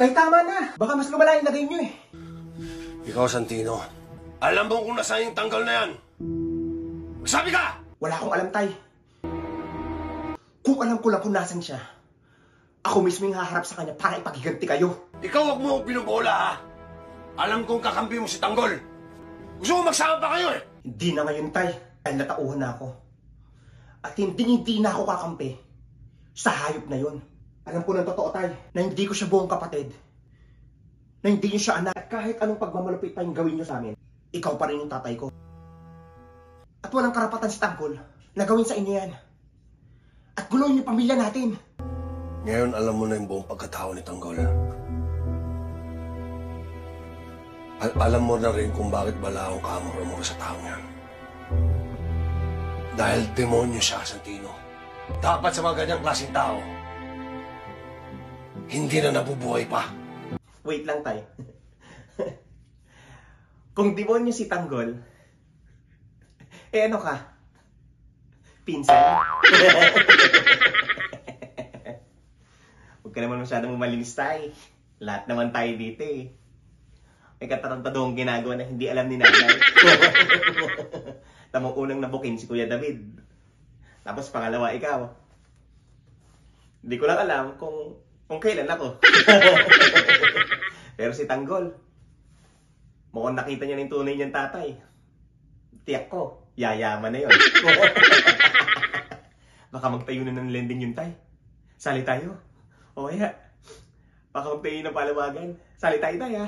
Tay, tama na. Baka mas lumala yung lagay nyo eh. Ikaw, Santino, alam mo kung nasaan yung tanggal na yan? Magsabi ka! Wala akong alam, Tay. Kung alam ko lang kung nasan siya, ako mismo yung haharap sa kanya para ipagiganti kayo. Ikaw huwag mo pinubola, ha? Alam kong kakampi mo si Tanggol. Gusto mo magsama pa kayo eh. Hindi na ngayon, Tay. Dahil natauhan na ako. At hindi na ako kakampi sa hayop na yon. Alam ko ng totoo, Tay, na hindi ko siya buong kapatid. Na hindi niyo siya anak. At kahit anong pagmamalupit pa yung gawin niyo sa amin, ikaw pa rin yung tatay ko. At walang karapatan si Tanggol na gawin sa inyo yan. At guluhin yung pamilya natin. Ngayon alam mo na yung buong pagkatao ni Tanggol. Alam mo na rin kung bakit balaong kamura mo sa taong yan. Dahil demonyo siya, Santino. Dapat sa mga ganyang klaseng tao, hindi na nabubuhay pa. Wait lang, Tay. Kung demonyo si Tanggol, eh ano ka? Pinsan? Huwag ka naman masyadong malinis, Tay. Lahat naman tayo dito eh. May katarantadong ginagawa na hindi alam ni nanay. Tamang unang nabukin si Kuya David. Tapos pangalawa, ikaw. Hindi ko lang alam kung kailan ako. Pero si Tanggol, mukhang nakita niya ng tunay niyang tatay. Tiyak ko, yayaman na yun. Baka magtayo na ng lending yun, Tay. Sali tayo. O kaya, baka magtayo ng palawagan. Sali tayo, Tay, ha?